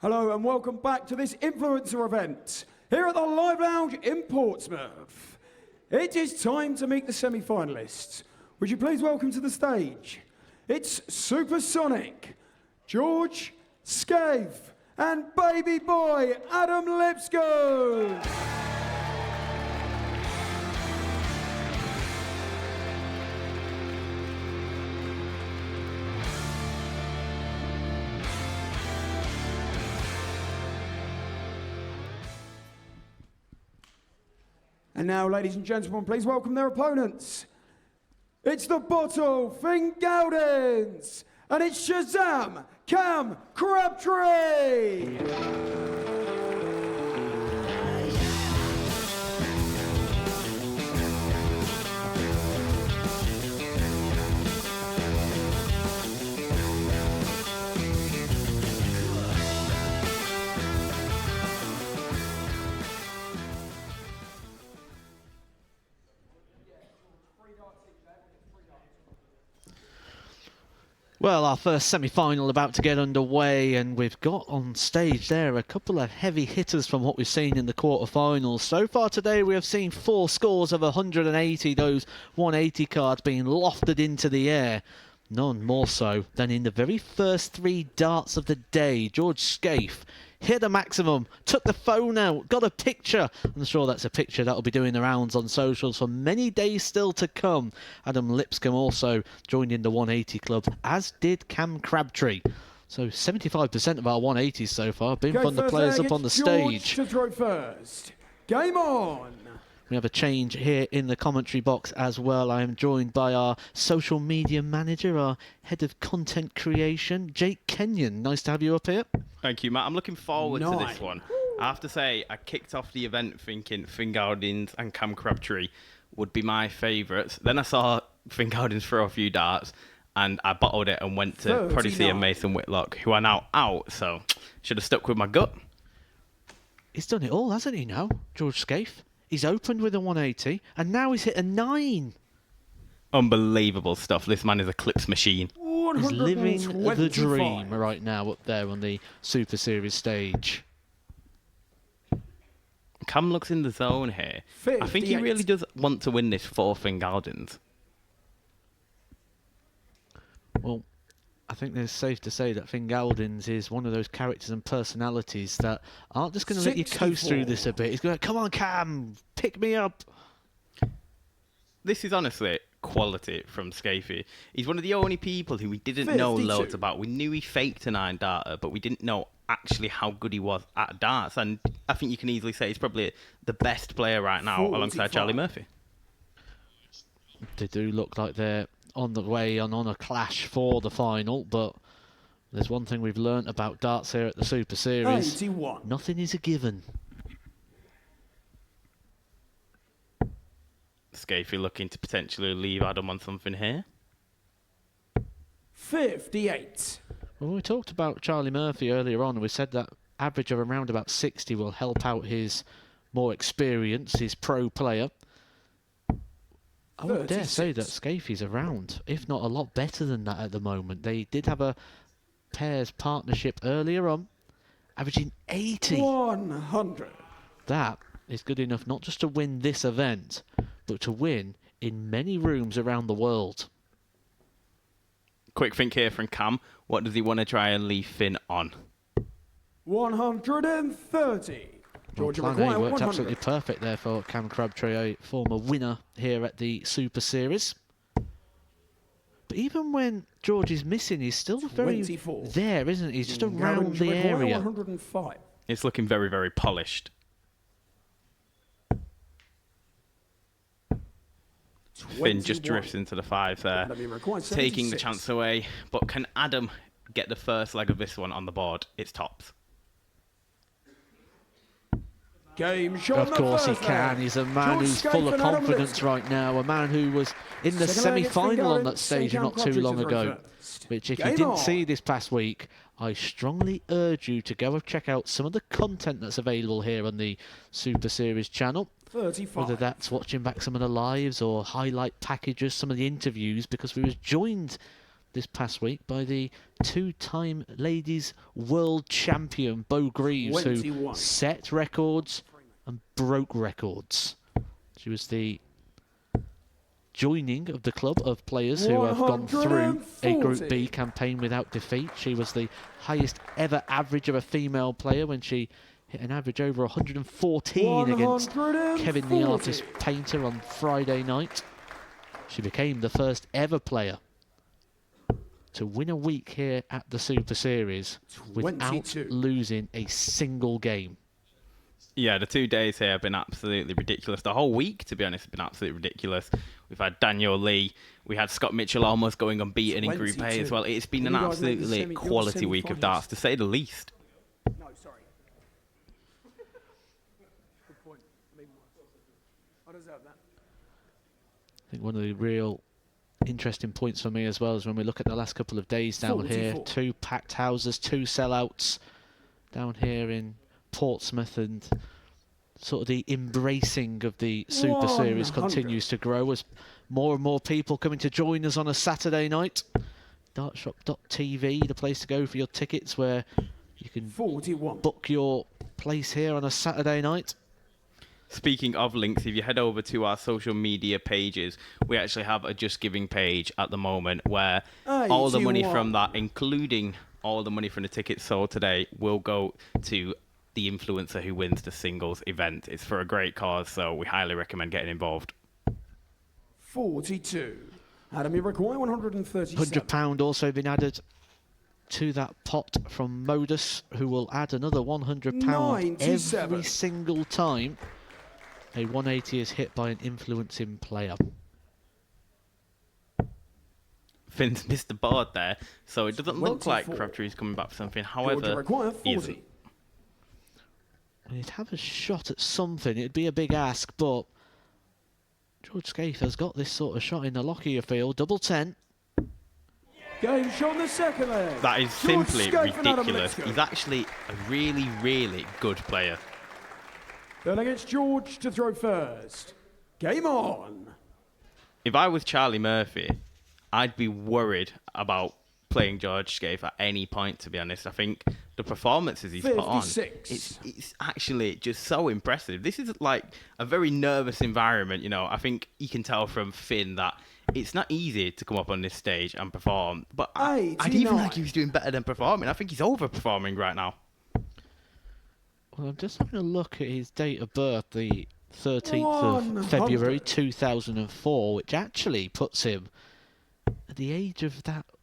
Hello and welcome back to this influencer event here at the Live Lounge in Portsmouth. It is time to meet the semi-finalists. Would you please welcome to the stage? It's Supersonic, George, Scaife, and baby boy Adam Lipscombe. And now, ladies and gentlemen, please welcome their opponents. It's the bottle, Fingaldinz, and it's Shazam, Crabtree. Well, our first semi-final about to get underway, and we've got on stage there a couple of heavy hitters from what we've seen in the quarterfinals. So far today we have seen 4 scores of 180, those 180 cards being lofted into the air. None more so than in the very first 3 darts of the day. George Scaife hit a maximum, took the phone out, got a picture. I'm sure that's a picture that will be doing the rounds on socials for many days still to come. Adam Lipscombe also joined in the 180 club, as did Crabtree. So 75% of our 180s so far have been from the players up on the stage. George to throw first. Game on. We have a change here in the commentary box as well. I am joined by our social media manager, our head of content creation, Jake Kenyon. Nice to have you up here. Thank you, Matt. I'm looking forward to this one. I have to say, I kicked off the event thinking Fingaldinz and Crabtree would be my favourites. Then I saw Fingaldinz throw a few darts, and I bottled it and went to Prodigy and Mason Whitlock, who are now out, so should have stuck with my gut. He's done it all, hasn't he now, George Scaife? He's opened with a 180, and now he's hit a 9. Unbelievable stuff. This man is a clips machine. He's living the dream right now up there on the Super Series stage. Cam looks in the zone here. 58. I think he really does want to win this for Fingaldinz. Well, I think it's safe to say that Fingaldinz is one of those characters and personalities that aren't just going to let you coast through this a bit. He's going to, come on, Cam, pick me up. This is honestly quality from Scaife. He's one of the only people who we didn't know loads about. We knew he faked a 9 darter, but we didn't know actually how good he was at darts. And I think you can easily say he's probably the best player right now alongside Charlie Murphy. They do look like they're on the way and on a clash for the final, but there's one thing we've learnt about darts here at the Super Series. 81. Nothing is a given. Scaife looking to potentially leave Adam on something here. 58. Well, we talked about Charlie Murphy earlier on, and we said that average of around about 60 will help out his more experience, his pro player. I would dare say that Scaife's around, if not a lot better than that at the moment. They did have a pairs partnership earlier on, averaging 80. 100. That is good enough not just to win this event, but to win in many rooms around the world. Quick think here from Cam. What does he want to try and leave Finn on? 130. Georgia Plan A worked absolutely perfect there for Crabtree, a former winner here at the Super Series. But even when George is missing, he's still very there, isn't he? He's just around the area. 105. It's looking very, very polished. Finn just drifts into the 5 there, taking the chance away. But can Adam get the first leg of this one on the board? It's tops. Game shot. Of course he can. He's a man who's full of confidence right now. A man who was in the semi-final on that stage not too long ago. Which, if you didn't see this past week, I strongly urge you to go and check out some of the content that's available here on the Super Series channel. 35. Whether that's watching back some of the lives or highlight packages, some of the interviews, because we was joined this past week by the two-time ladies world champion Bo Greaves, 21. who set records and broke records. She was the joining of the club of players who have gone through a Group B campaign without defeat. She was the highest ever average of a female player when she hit an average over 114 against Kevin the Artist Painter on Friday night. She became the first ever player to win a week here at the Super Series without losing a single game. Yeah, the 2 days here have been absolutely ridiculous. The whole week, to be honest, has been absolutely ridiculous. We've had Daniel Lee. We had Scott Mitchell almost going unbeaten in Group A as well. It's been an absolutely quality week of darts, to say the least. No, sorry. Good point. I deserve that. I think one of the real interesting points for me as well is when we look at the last couple of days down here. 2 packed houses, 2 sellouts down here in Portsmouth, and sort of the embracing of the Super Series continues to grow as more and more people coming to join us on a Saturday night. Dartshop.tv, the place to go for your tickets, where you can book your place here on a Saturday night. Speaking of links, if you head over to our social media pages, we actually have a Just Giving page at the moment where all the money from that, including all the money from the tickets sold today, will go to the influencer who wins the singles event. It's for a great cause, so we highly recommend getting involved. 42. Adam, you require 137. £100 also been added to that pot from Modus, who will add another £100 every single time a 180 is hit by an influencing player. Finn's missed the board there, so it doesn't look like Crabtree's coming back for something. However, he isn't. He'd have a shot at something. It'd be a big ask, but George Scaife has got this sort of shot in the Lockyer field. Double 10. Game shot on the second leg. That is simply ridiculous. He's actually a really, really good player. Then against George to throw first. Game on. If I was Charlie Murphy, I'd be worried about playing George Scaife at any point, to be honest. I think the performances he's put on, it's actually just so impressive. This is like a very nervous environment, you know. I think you can tell from Finn that it's not easy to come up on this stage and perform. But I'd even like he was doing better than performing. I think he's overperforming right now. Well, I'm just having a look at his date of birth, the 13th of February 2004, which actually puts him at the age of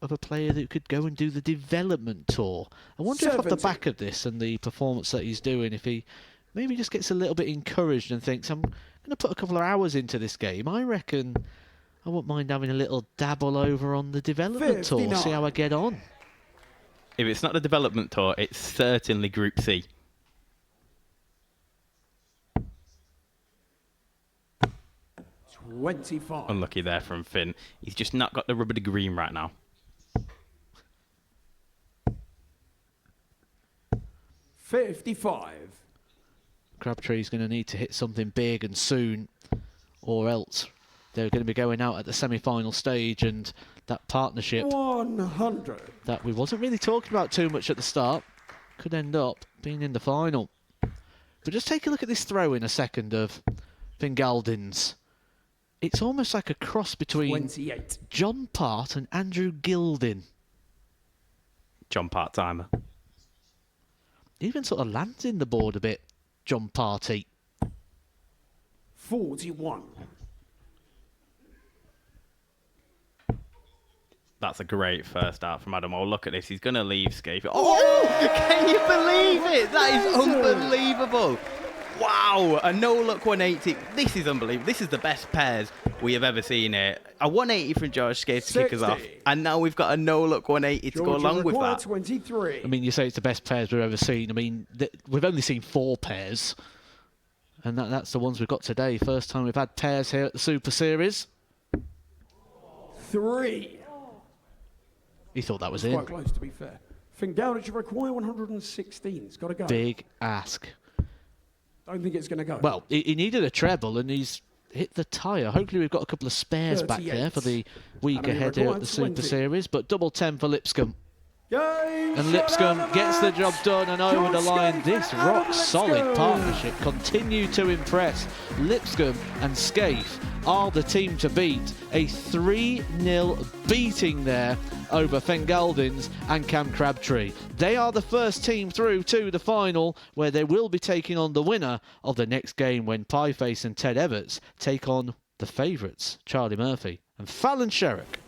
a player that could go and do the development tour. I wonder if off the back of this and the performance that he's doing, if he maybe just gets a little bit encouraged and thinks, I'm going to put a couple of hours into this game. I reckon I wouldn't mind having a little dabble over on the development tour, see how I get on. If it's not the development tour, it's certainly Group C. Unlucky there from Finn. He's just not got the rubber to green right now. 55. Crabtree's going to need to hit something big and soon, or else they're going to be going out at the semi-final stage, and that partnership 100 that we wasn't really talking about too much at the start could end up being in the final. But just take a look at this throw in a second of Fingaldinz. It's almost like a cross between 28. John Part and Andrew Gilding. John Part timer. Even sort of lands in the board a bit, John Party. 41. That's a great first out from Adam. Oh, look at this. He's going to leave Scaife. Oh, can you believe it? That is unbelievable. Wow, a no-look 180. This is unbelievable. This is the best pairs we have ever seen here. A 180 from George Scaife to kick us off. And now we've got a no-look 180 to go along with that. 23. I mean, you say it's the best pairs we've ever seen. I mean, we've only seen 4 pairs. And that's the ones we've got today. First time we've had pairs here at the Super Series. 3. He thought that was in. Quite close, to be fair. Fingaldinz require 116. It's got to go. Big ask. Don't think it's going to go. Well, he needed a treble, and he's hit the tyre. Hopefully we've got a couple of spares back there for the week And ahead here at the 20. Super Series, but double 10 for Lipscombe. Game, And Lipscombe gets the job done and over the line. This rock-solid Lipscombe. partnership continue to impress. Lipscombe and Scaife are the team to beat. A 3-0 beating there over Fingaldinz and Crabtree. They are the first team through to the final, where they will be taking on the winner of the next game when Pieface and Ted EVETTS take on the favourites, Charlie Murphy and Fallon Sherrock.